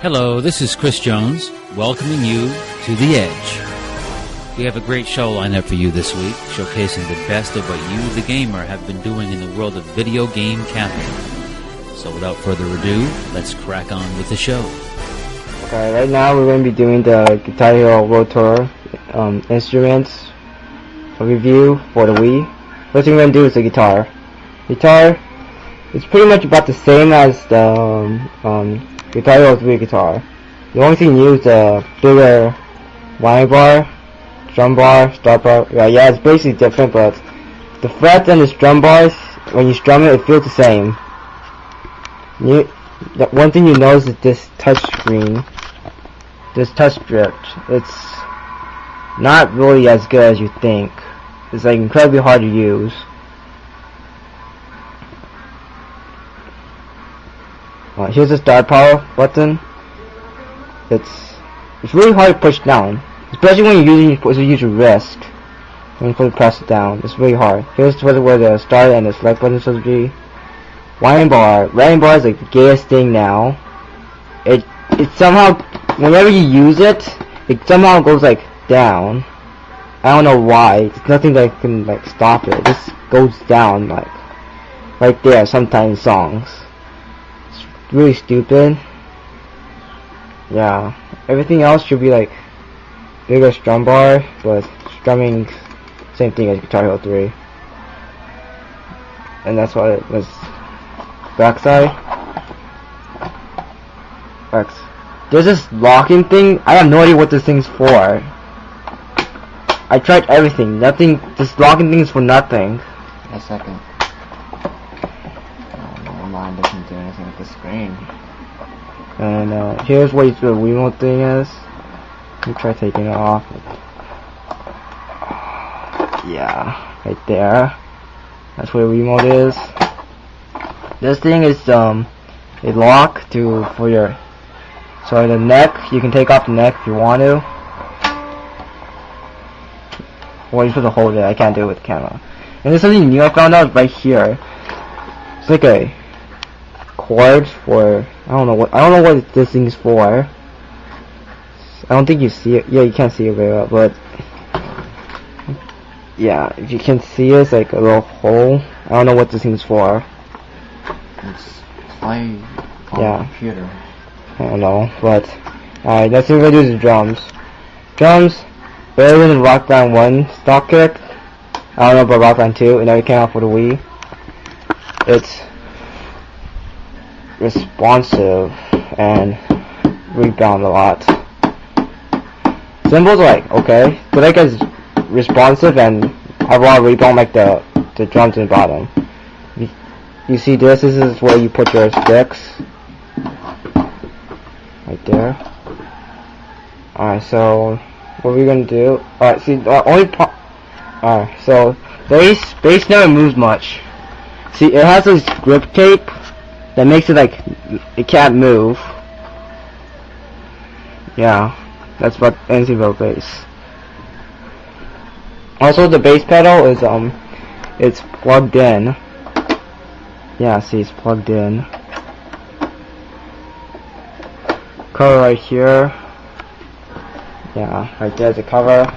Hello, this is Chris Jones, welcoming you to The Edge. We have a great show lined up for you this week, showcasing the best of what you, the gamer, have been doing in the world of video game camping. So without further ado, let's crack on with the show. Okay, right now we're going to be doing the Guitar Hero World Tour instruments review for the Wii. First thing we're going to do is the guitar. Guitar is pretty much about the same as the Guitar Hero 3 guitar. The only thing new is the bigger whammy bar, drum bar, start bar. Yeah, it's basically different, but the frets and the strum bars, when you strum it, it feels the same. One thing you notice is this touch screen, this touch strip. It's not really as good as you think. It's like incredibly hard to use. Here's the start power button. It's really hard to push down, especially when you're supposed to use your wrist. When you press it down, it's really hard. Here's where the start and the select button is supposed to be. Whammy bar is like the gayest thing now. It somehow, whenever you use it, it somehow goes like down. I don't know why. It's nothing that can like stop it. It just goes down like right there. Sometimes songs. Really stupid. Yeah, everything else should be like bigger strum bar, but strumming same thing as Guitar Hero 3. And that's what it was. Backside. There's this locking thing. I have no idea what this thing's for. I tried everything. Nothing. This locking thing is for nothing. A second. Mine doesn't do anything with the screen. And here's what the remote thing is. Let me try taking it off. Yeah, right there. That's where the remote is. This thing is a lock for your. So the neck, you can take off the neck if you want to. Or you're supposed to hold it. I can't do it with the camera. And there's something new I found out right here. It's like a cord for I don't know what this thing's for. I don't think you see it. Yeah, you can't see it very well, but yeah, if you can see it, it's like a little hole. I don't know what this thing's for. It's play on the computer. I don't know, but alright, that's what we're gonna do is the drums. Drums, better than Rock Band 1 stock kick. I don't know about Rock Band 2, it never came out for the Wii. It's responsive and rebound a lot. Cymbals like okay, but like as responsive and have a lot of rebound like the drums in the bottom. You see this is where you put your sticks. Right there. Alright, so what are we gonna do? Alright, see the only part. Alright, so bass never moves much. See, it has this grip tape that makes it like it can't move. Yeah, that's what anything about bass. Also, the bass pedal is it's plugged in. Yeah, see, it's plugged in. Cover right here. Yeah, right there's the cover.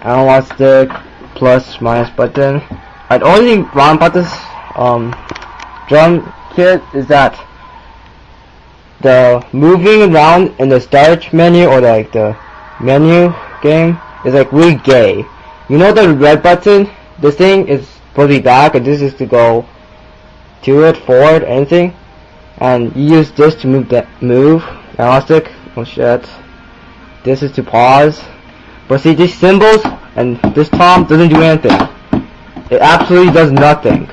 Analog stick, plus, minus button. The only thing wrong about this drum kit is that the moving around in the start menu or the menu game is like really gay. You know the red button? This thing is supposed to be back, and this is to go to it, forward, anything. And you use this to move analog stick. Oh shit. This is to pause. But see, these symbols and this tom doesn't do anything. It absolutely does nothing.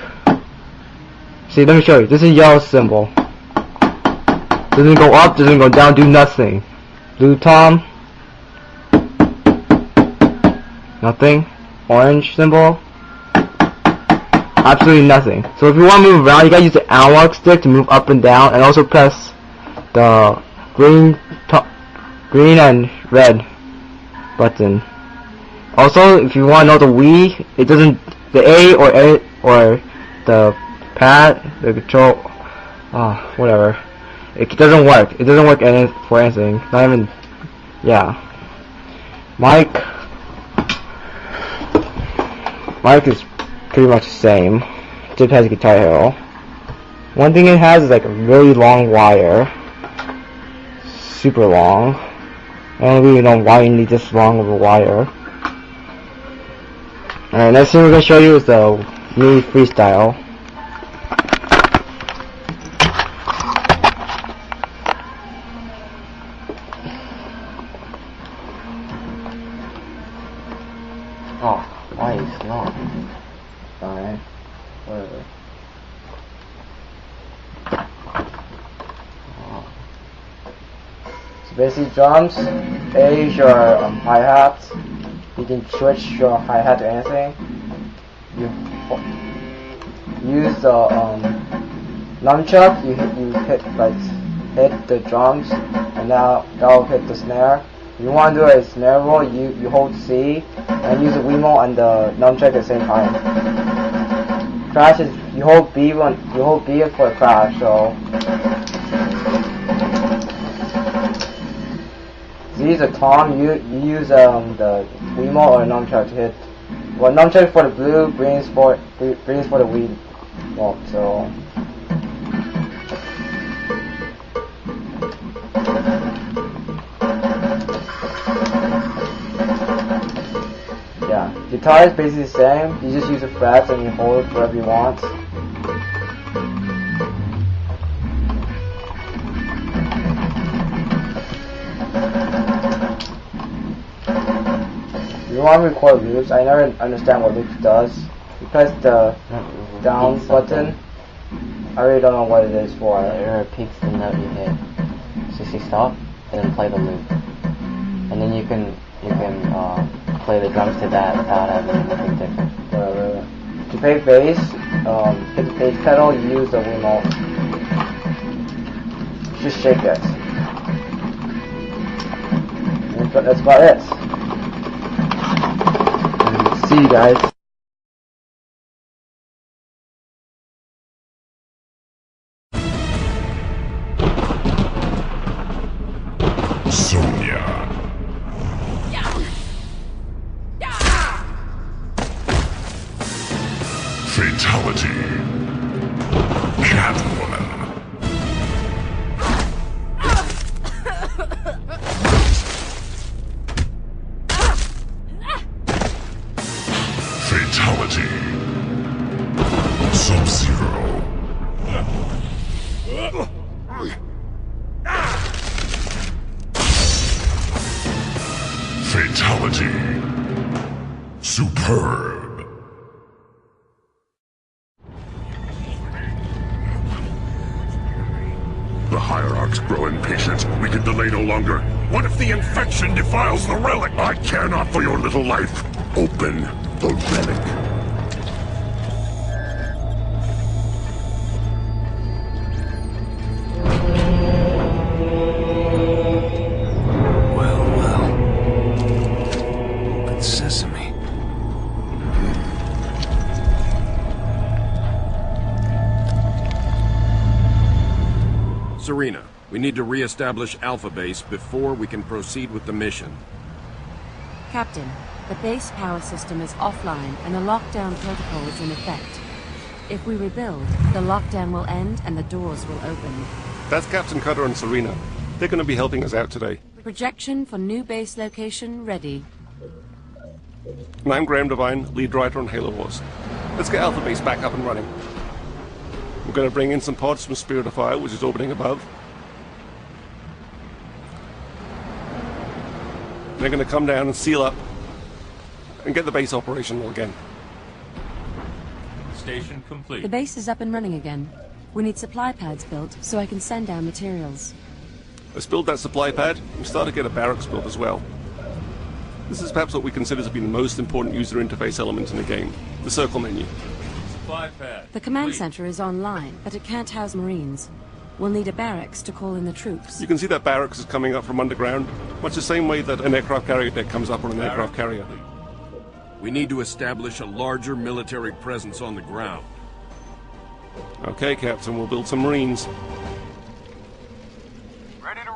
See, let me show you. This is yellow symbol. Doesn't go up, doesn't go down, do nothing. Blue Tom. Nothing. Orange symbol. Absolutely nothing. So if you want to move around, you gotta use the analog stick to move up and down, and also press the green and red button. Also, if you want to know the Wii, it doesn't, the A or the pad, the control, whatever. It doesn't work. It doesn't work for anything. Not even, yeah. Mike is pretty much the same. Just has a Guitar Hero. One thing it has is like a really long wire. Super long. I don't really know why you need this long of a wire. Alright, next thing we're going to show you is the mini freestyle. Oh, why is it long? Alright, whatever. So basically drums, A is your hi-hats. You can switch your hi-hat to anything. You use the nunchuck, you hit the drums, and now that'll hit the snare. If you want to do a snare roll, you hold C and use the Wiimote and the nunchuck at the same time. Crash is you hold B for a crash. So Z is a tom. You use the Wiimote or nunchuck to hit. Well, nunchuck for the blue, green is for the Wiimote. So. Yeah, guitar is basically the same. You just use the frets and you hold it wherever you want. You want to record loops? I never understand what loops does. You press the down button. I really don't know what it is for. It repeats the note you hit. So you stop and then play the loop, and then you can play the drums to that without having anything different. To play bass, hit the bass pedal, you use the Wiimote. Just shake it. And that's about it. And see you guys. Fatality. Catwoman. Fatality. Sub-Zero. Fatality. Superb. The Hierarchs grow impatient. We can delay no longer. What if the infection defiles the relic? I care not for your little life. Open the relic. Well. Open sesame. Serena, we need to re-establish Alpha Base before we can proceed with the mission. Captain, the base power system is offline and a lockdown protocol is in effect. If we rebuild, the lockdown will end and the doors will open. That's Captain Cutter and Serena. They're going to be helping us out today. Projection for new base location ready. And I'm Graham Devine, lead writer on Halo Wars. Let's get Alpha Base back up and running. We're going to bring in some pods from Spirit of Fire, which is orbiting above. They're going to come down and seal up and get the base operational again. Station complete. The base is up and running again. We need supply pads built so I can send down materials. Let's build that supply pad and start to get a barracks built as well. This is perhaps what we consider to be the most important user interface element in the game, the circle menu. Supply pad. The command center is online, but it can't house Marines. We'll need a barracks to call in the troops. You can see that barracks is coming up from underground, much the same way that an aircraft carrier deck comes up on an aircraft carrier. We need to establish a larger military presence on the ground. Okay, Captain, we'll build some Marines.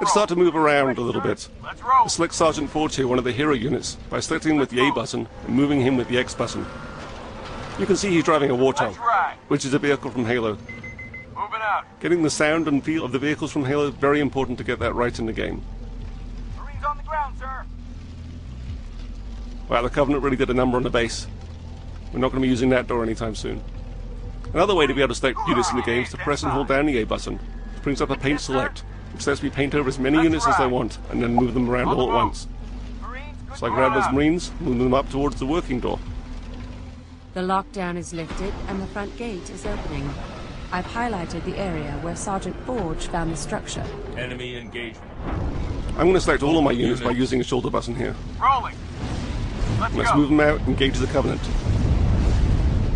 Let's start to move around a little bit. Select Sergeant Forge here, one of the hero units, by selecting him with the A button and moving him with the X button. You can see he's driving a Warthog, which is a vehicle from Halo. Moving out. Getting the sound and feel of the vehicles from Halo is very important to get that right in the game. Marines on the ground, sir. Wow, the Covenant really did a number on the base. We're not going to be using that door anytime soon. Another way to be able to select units in the game is to press and hold down the A button. It brings up a paint select, which lets me paint over as many units as I want, and then move them around all at once. So I grab those Marines, move them up towards the working door. The lockdown is lifted and the front gate is opening. I've highlighted the area where Sergeant Forge found the structure. Enemy engagement. I'm going to select all of my units by using the shoulder button here. Rolling. Let's move them out and engage the Covenant.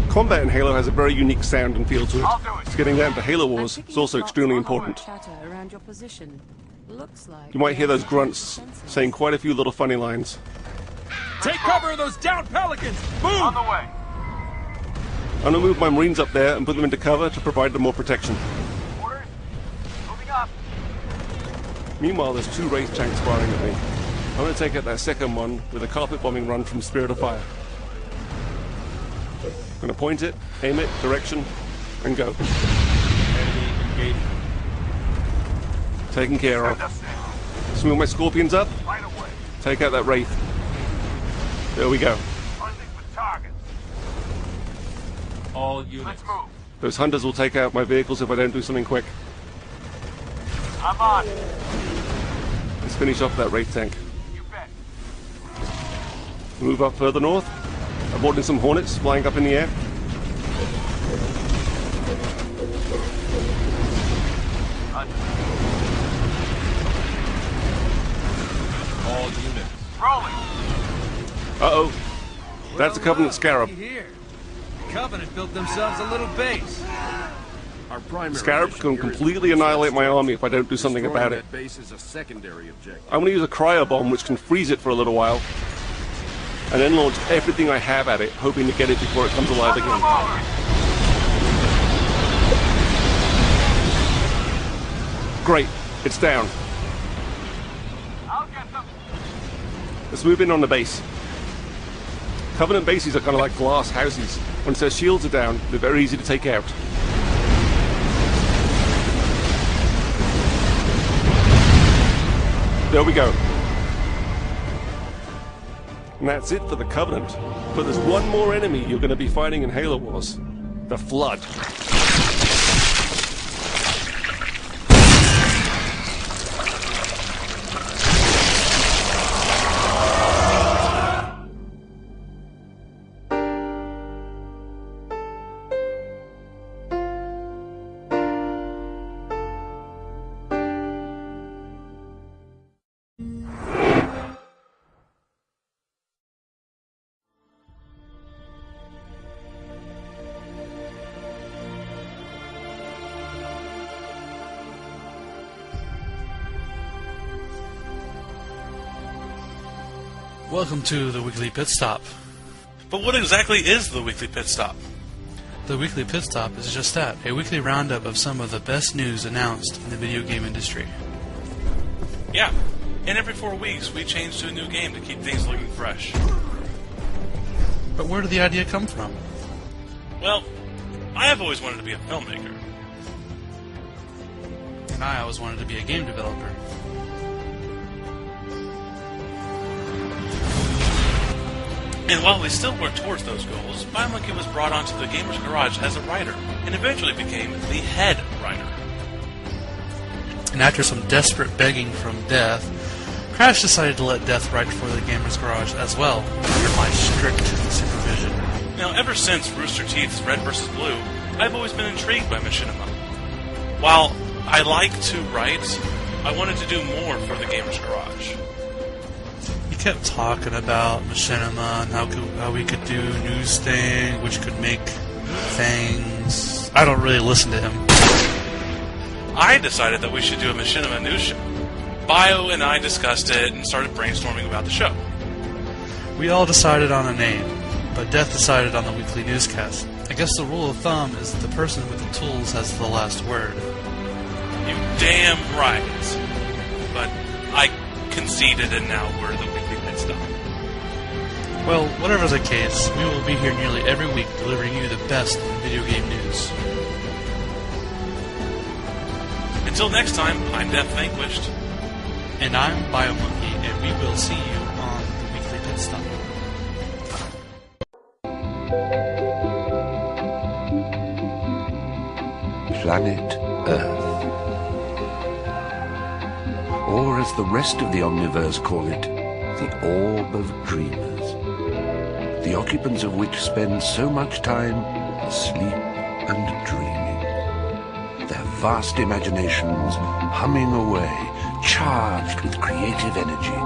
Combat in Halo has a very unique sound and feel to it. So getting down to Halo Wars is also extremely important. Around your position. Looks like You might hear those grunts saying quite a few little funny lines. Take cover of those down Pelicans! Move! On the way. I'm going to move my Marines up there and put them into cover to provide them more protection. Orders. Moving up. Meanwhile, there's two Wraith tanks firing at me. I'm going to take out that second one with a carpet bombing run from Spirit of Fire. I'm going to point it, aim it, direction, and go. Enemy engagement. Taken care of. Send us in. Let's move my Scorpions up, Right away. take out that Wraith. There we go. Hunting for targets. All units. Let's move. Those hunters will take out my vehicles if I don't do something quick. I'm on. Let's finish off that Wraith tank. You bet. Move up further north. I've brought in some Hornets flying up in the air. All units. Rolling. Uh-oh. That's a Covenant Scarab. Here. Covenant built themselves a little base. Our primary Scarab mission can here is completely to annihilate my destroy army if I don't do something Destroying about it. That base is a secondary objective. I'm going to use a cryo bomb which can freeze it for a little while, and then launch everything I have at it, hoping to get it before it comes alive again. Great, it's down. I'll get them. Let's move in on the base. Covenant bases are kind of like glass houses. Once their shields are down, they're very easy to take out. There we go. And that's it for the Covenant. But there's one more enemy you're going to be fighting in Halo Wars. The Flood. Welcome to the Weekly Pit Stop. But what exactly is the Weekly Pit Stop? The Weekly Pit Stop is just that, a weekly roundup of some of the best news announced in the video game industry. Yeah, and every 4 weeks we change to a new game to keep things looking fresh. But where did the idea come from? Well, I have always wanted to be a filmmaker. And I always wanted to be a game developer. And while we still work towards those goals, Biomonkey was brought onto the Gamers Garage as a writer, and eventually became the head writer. And after some desperate begging from Death, Crash decided to let Death write for the Gamers Garage as well, under my strict supervision. Now, ever since Rooster Teeth's Red vs. Blue, I've always been intrigued by Machinima. While I like to write, I wanted to do more for the Gamer's Garage. He kept talking about machinima and how we could do news things, which could make things. I don't really listen to him. I decided that we should do a machinima news show. Bio and I discussed it and started brainstorming about the show. We all decided on a name, but Death decided on the weekly newscast. I guess the rule of thumb is that the person with the tools has the last word. You damn right. But I conceded, and now we're the weekly pit stop. Well, whatever the case, we will be here nearly every week delivering you the best in video game news. Until next time, I'm Death Vanquished. And I'm BioMonkey, and we will see you on the weekly pit stop. Planet Earth. Or as the rest of the Omniverse call it, the Orb of Dreamers. The occupants of which spend so much time asleep and dreaming. Their vast imaginations humming away, charged with creative energy.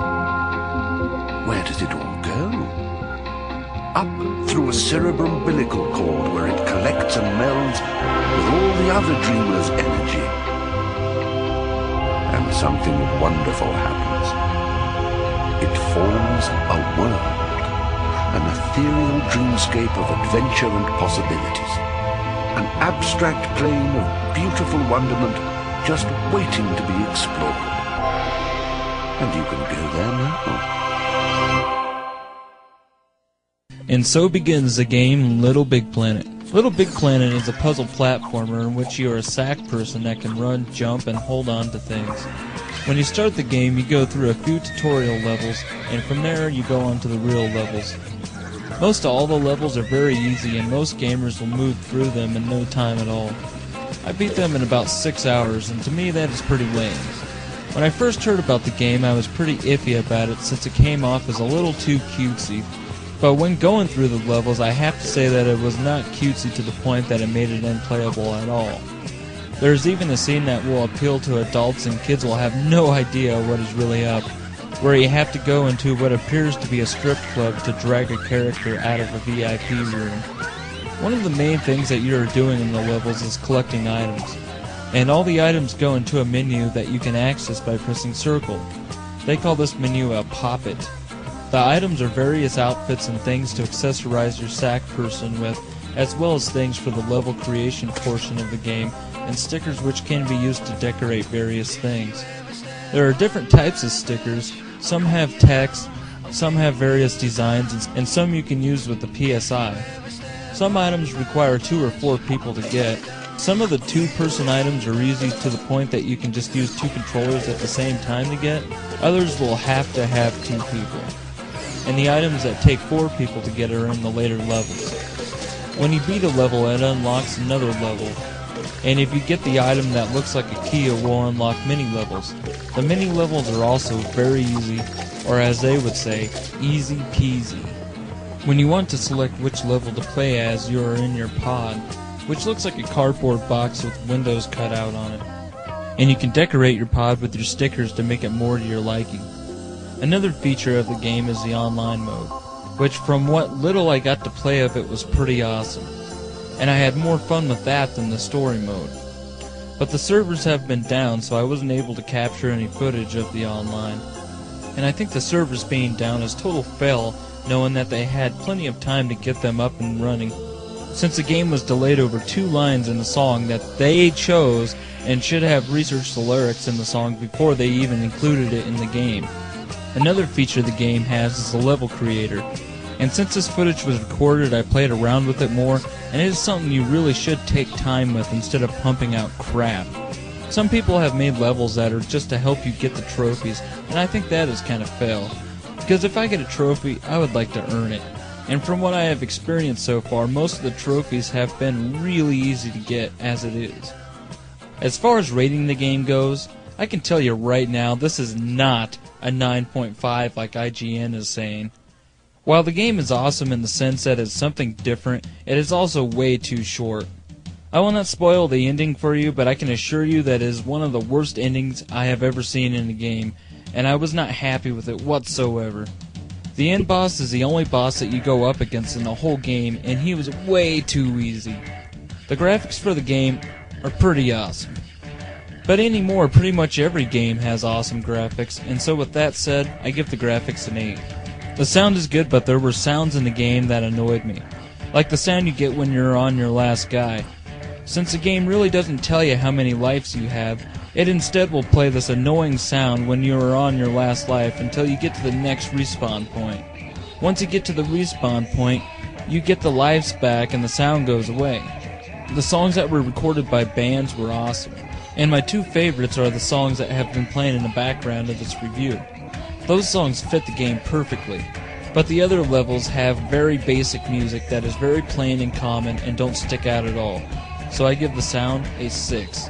Where does it all go? Up through a cerebro-umbilical cord where it collects and melds with all the other dreamers' energy. And something wonderful happens. It forms a world, an ethereal dreamscape of adventure and possibilities. An abstract plane of beautiful wonderment just waiting to be explored. And you can go there now. And so begins the game Little Big Planet. Little Big Planet is a puzzle platformer in which you are a sack person that can run, jump, and hold on to things. When you start the game, you go through a few tutorial levels, and from there you go on to the real levels. Most all the levels are very easy, and most gamers will move through them in no time at all. I beat them in about 6 hours, and to me that is pretty lame. When I first heard about the game, I was pretty iffy about it since it came off as a little too cutesy. But when going through the levels, I have to say that it was not cutesy to the point that it made it unplayable at all. There is even a scene that will appeal to adults and kids will have no idea what is really up, where you have to go into what appears to be a strip club to drag a character out of a VIP room. One of the main things that you are doing in the levels is collecting items, and all the items go into a menu that you can access by pressing circle. They call this menu a pop-it. The items are various outfits and things to accessorize your sack person with, as well as things for the level creation portion of the game, and stickers which can be used to decorate various things. There are different types of stickers. Some have text, some have various designs, and some you can use with the PSI. Some items require 2 or 4 people to get. Some of the 2-person items are easy to the point that you can just use 2 controllers at the same time to get. Others will have to have 2 people. And the items that take 4 people to get are in the later levels. When you beat a level, it unlocks another level. And if you get the item that looks like a key, it will unlock mini-levels. The mini-levels are also very easy, or as they would say, easy peasy. When you want to select which level to play as, you are in your pod, which looks like a cardboard box with windows cut out on it. And you can decorate your pod with your stickers to make it more to your liking. Another feature of the game is the online mode, which from what little I got to play of it was pretty awesome. And I had more fun with that than the story mode. But the servers have been down, so I wasn't able to capture any footage of the online. And I think the servers being down is total fail, knowing that they had plenty of time to get them up and running, since the game was delayed over 2 lines in the song that they chose and should have researched the lyrics in the song before they even included it in the game. Another feature the game has is the level creator, and since this footage was recorded, I played around with it more, and it is something you really should take time with instead of pumping out crap. Some people have made levels that are just to help you get the trophies, and I think that is kind of fail, because if I get a trophy, I would like to earn it. And from what I have experienced so far, most of the trophies have been really easy to get as it is. As far as rating the game goes, I can tell you right now this is not a 9.5 like IGN is saying. While the game is awesome in the sense that it's something different, it is also way too short. I will not spoil the ending for you, but I can assure you that it is one of the worst endings I have ever seen in a game, and I was not happy with it whatsoever. The end boss is the only boss that you go up against in the whole game, and he was way too easy. The graphics for the game are pretty awesome. But anymore, pretty much every game has awesome graphics, and so with that said, I give the graphics an 8. The sound is good, but there were sounds in the game that annoyed me. Like the sound you get when you're on your last guy. Since the game really doesn't tell you how many lives you have, it instead will play this annoying sound when you are on your last life until you get to the next respawn point. Once you get to the respawn point, you get the lives back and the sound goes away. The songs that were recorded by bands were awesome, and my two favorites are the songs that have been playing in the background of this review. Those songs fit the game perfectly, but the other levels have very basic music that is very plain and common and don't stick out at all. So I give the sound a 6.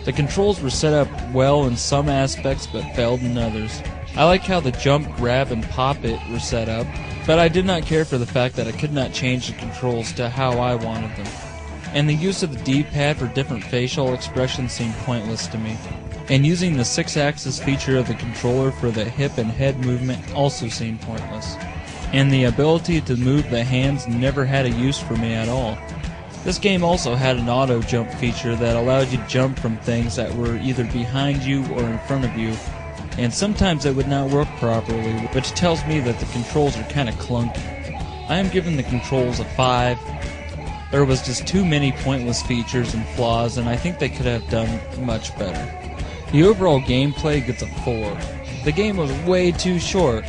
The controls were set up well in some aspects but failed in others. I like how the jump, grab, and pop it were set up, but I did not care for the fact that I could not change the controls to how I wanted them. And the use of the D-pad for different facial expressions seemed pointless to me. And using the 6-axis feature of the controller for the hip and head movement also seemed pointless. And the ability to move the hands never had a use for me at all. This game also had an auto jump feature that allowed you to jump from things that were either behind you or in front of you, and sometimes it would not work properly, which tells me that the controls are kinda clunky. I am giving the controls a 5. There was just too many pointless features and flaws, and I think they could have done much better. The overall gameplay gets a 4. The game was way too short.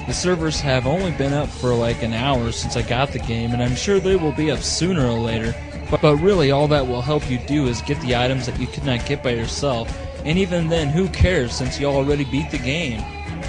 The servers have only been up for like an hour since I got the game, and I'm sure they will be up sooner or later, but really all that will help you do is get the items that you could not get by yourself, and even then, who cares since you already beat the game?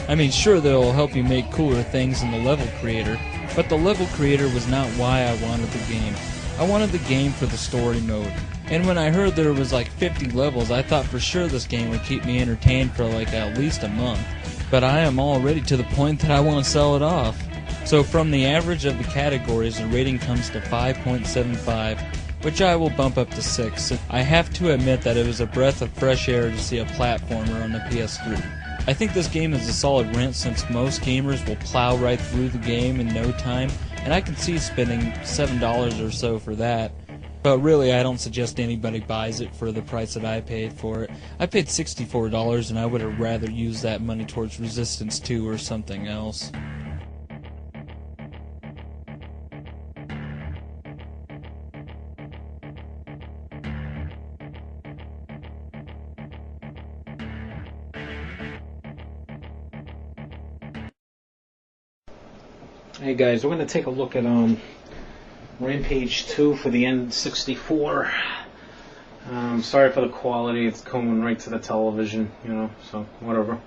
I mean, sure, they'll help you make cooler things in the level creator, but the level creator was not why I wanted the game. I wanted the game for the story mode, and when I heard there was like 50 levels, I thought for sure this game would keep me entertained for like at least a month. But I am already to the point that I want to sell it off. So from the average of the categories, the rating comes to 5.75, which I will bump up to 6. I have to admit that it was a breath of fresh air to see a platformer on the PS3. I think this game is a solid rent since most gamers will plow right through the game in no time, and I can see spending $7 or so for that. But really, I don't suggest anybody buys it for the price that I paid for it. I paid $64, and I would have rather used that money towards Resistance 2 or something else. Hey guys, we're going to take a look at Rampage 2 for the N64. Sorry for the quality, it's coming right to the television, you know, so whatever.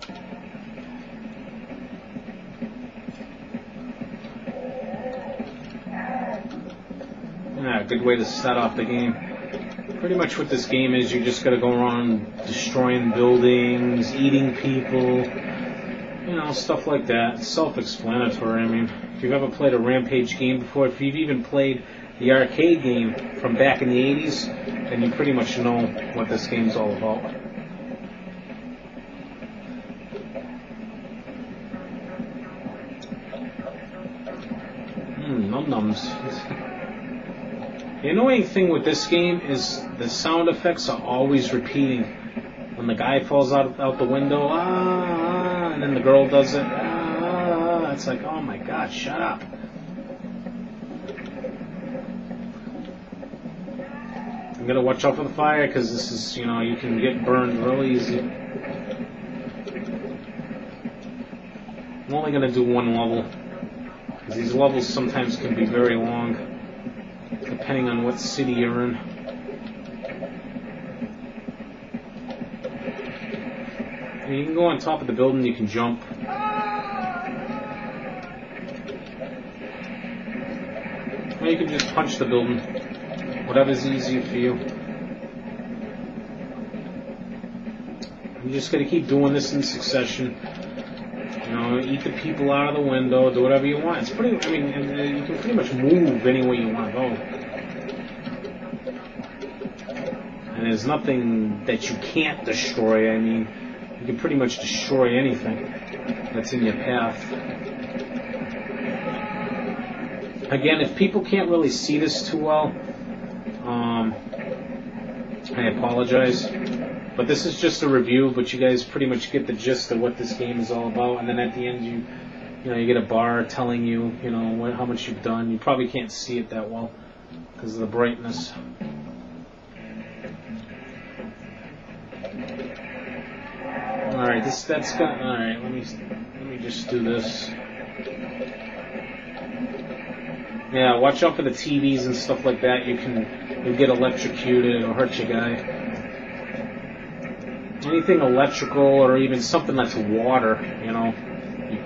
Yeah, good way to start off the game. Pretty much what this game is, you just gotta go around destroying buildings, eating people, you know, stuff like that. Self-explanatory. I mean, if you've ever played a Rampage game before, if you've even played the arcade game from back in the 80s, then you pretty much know what this game's all about. Num-nums. The annoying thing with this game is the sound effects are always repeating. When the guy falls out the window, and then the girl does it, it's like, oh my god, shut up. You gotta watch out for the fire, because this is, you know, you can get burned real easy. I'm only gonna do one level, because these levels sometimes can be very long, depending on what city you're in. You can go on top of the building, you can jump. Or you can just punch the building. Whatever's easier for you. You just gotta keep doing this in succession. You know, eat the people out of the window, do whatever you want. It's pretty, I mean, you can pretty much move any way you want to go. And there's nothing that you can't destroy. I mean, you can pretty much destroy anything that's in your path. Again, if people can't really see this too well, I apologize. But this is just a review, but you guys pretty much get the gist of what this game is all about. And then at the end, you get a bar telling you, how much you've done. You probably can't see it that well because of the brightness. All right, that's gonna. All right, let me just do this. Yeah, watch out for the TVs and stuff like that. You'll get electrocuted or hurt your guy. Anything electrical or even something that's water, you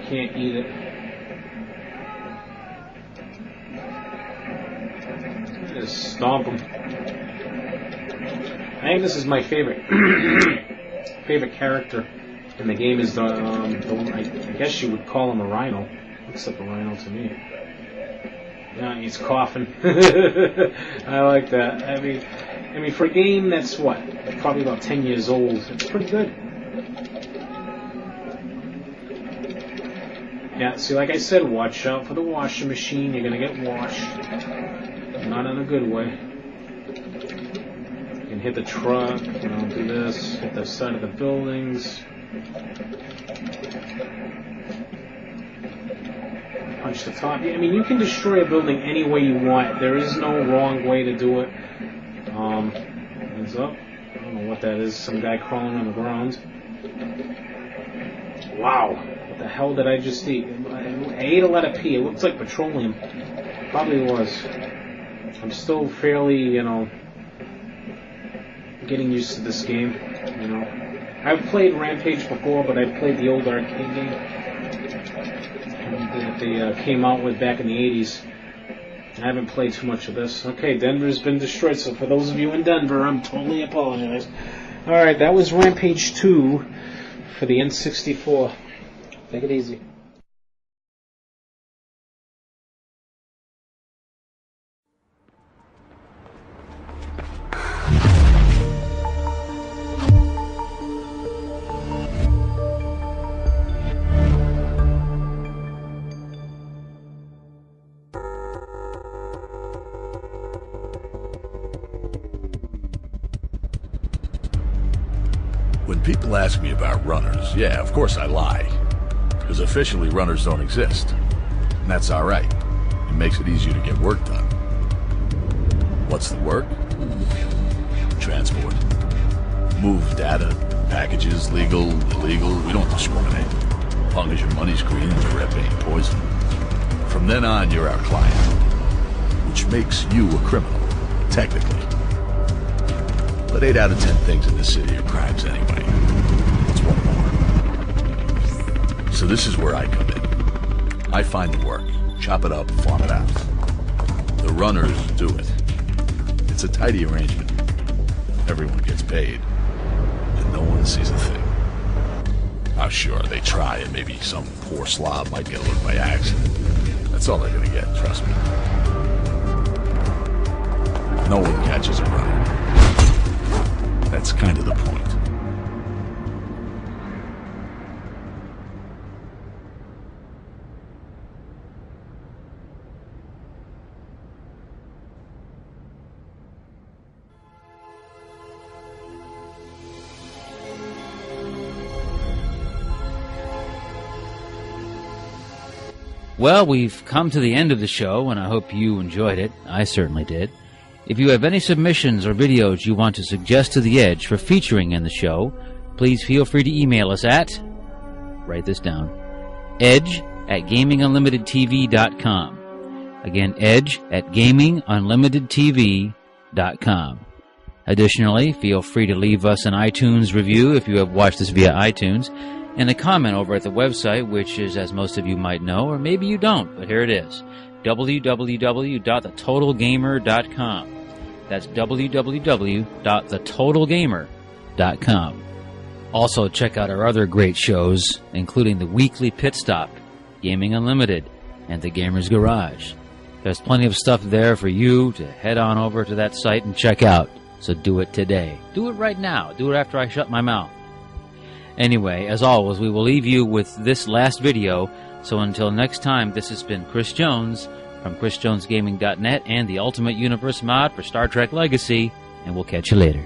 can't eat it. Just stomp them. I think this is my favorite character in the game is the one, I guess you would call him a rhino. Looks like a rhino to me. Yeah, he's coughing. I like that. I mean, for a game that's probably about 10 years old, it's pretty good. Yeah, see, like I said, watch out for the washing machine. You're gonna get washed. Not in a good way. You can hit the truck, do this, hit the side of the buildings. Punch the top. I mean, you can destroy a building any way you want. There is no wrong way to do it. Hands up. I don't know what that is. Some guy crawling on the ground. Wow. What the hell did I just eat? I ate a lot of pee. It looks like petroleum. Probably was. I'm still fairly, getting used to this game. I've played Rampage before, but I've played the old arcade game that they came out with back in the 80s. I haven't played too much of this. Okay, Denver's been destroyed, so for those of you in Denver, I'm totally apologize. Alright, that was Rampage 2 for the N64. Take it easy. When people ask me about runners, yeah, of course I lie. Because officially runners don't exist. And that's alright. It makes it easier to get work done. What's the work? Transport. Move data, packages, legal, illegal, we don't discriminate. As long as your money's green and the rep ain't poison. From then on, you're our client. Which makes you a criminal, technically. But 8 out of 10 things in this city are crimes anyway. What's one more? So this is where I come in. I find the work, chop it up, farm it out. The runners do it. It's a tidy arrangement. Everyone gets paid, and no one sees a thing. Now sure, they try, and maybe some poor slob might get a look by accident. That's all they're gonna get, trust me. No one catches a runner. That's kind of the point. Well, we've come to the end of the show, and I hope you enjoyed it. I certainly did. If you have any submissions or videos you want to suggest to The Edge for featuring in the show, please feel free to email us at, write this down, edge@gamingunlimitedtv.com. Again, edge@gamingunlimitedtv.com. Additionally, feel free to leave us an iTunes review if you have watched this via iTunes, and a comment over at the website, which is, as most of you might know, or maybe you don't, but here it is, www.thetotalgamer.com. That's www.thetotalgamer.com. Also, check out our other great shows, including the weekly Pit Stop, Gaming Unlimited, and The Gamer's Garage. There's plenty of stuff there for you to head on over to that site and check out. So do it today. Do it right now. Do it after I shut my mouth. Anyway, as always, we will leave you with this last video. So until next time, this has been Chris Jones from ChrisJonesGaming.net and the Ultimate Universe mod for Star Trek Legacy, and we'll catch you later.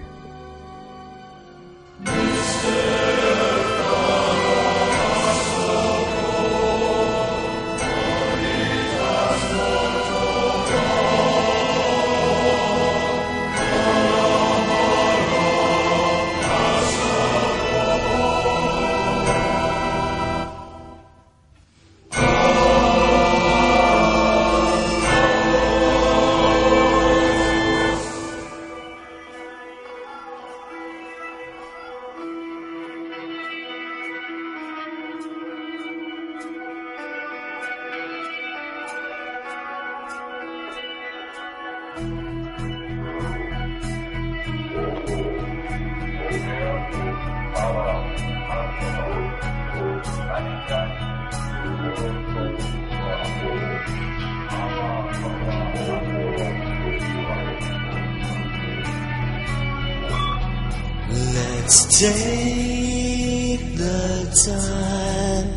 Let's take the time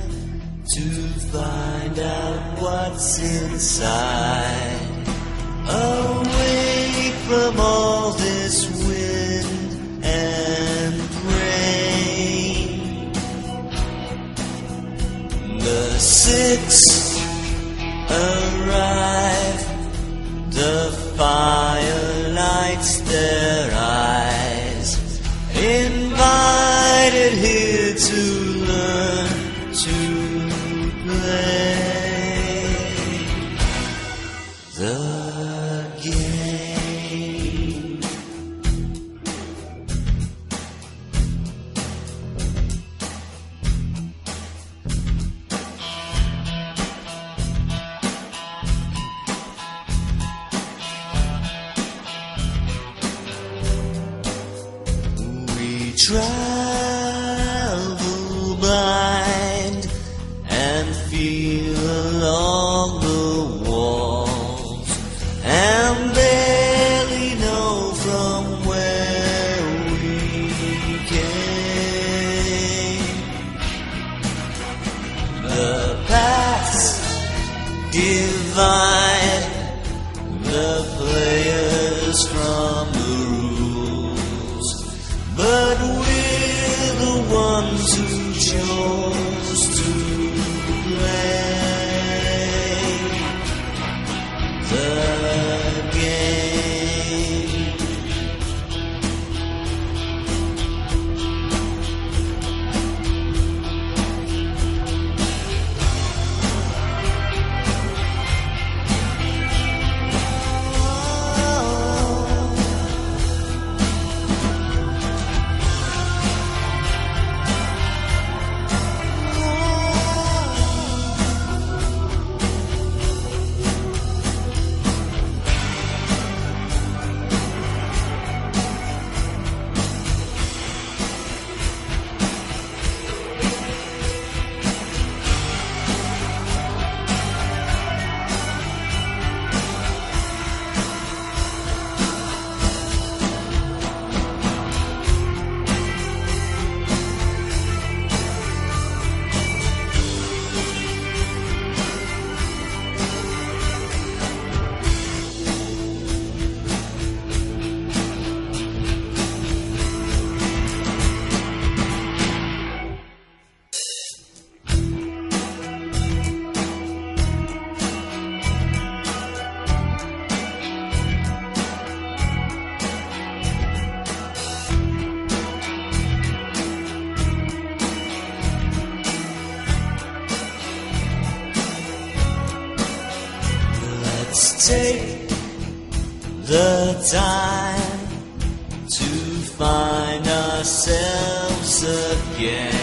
to find out what's inside, away from all this wind and rain. The six arrive, the fire lights their eyes, invited here to learn to play the game. Travel blind and feel along the walls and barely know from where we came. The paths divide the players from the rules, but we're the ones who chose to play the game. Let's take the time to find ourselves again,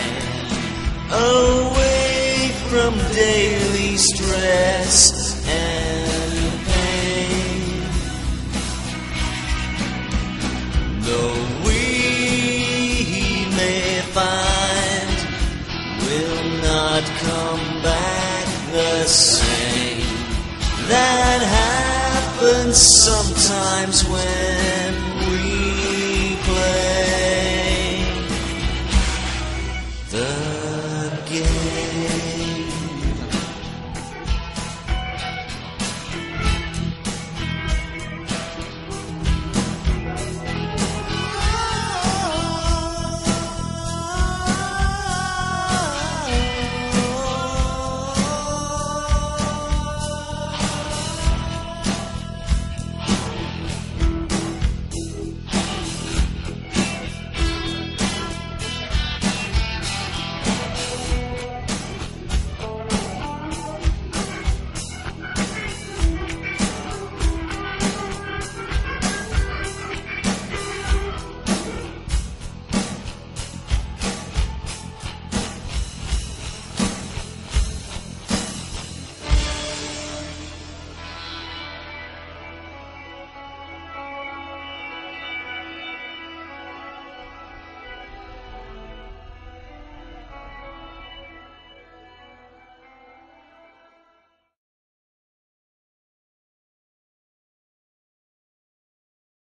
away from daily stress and pain. Though we may find we'll not come back the same. That happens sometimes when we again.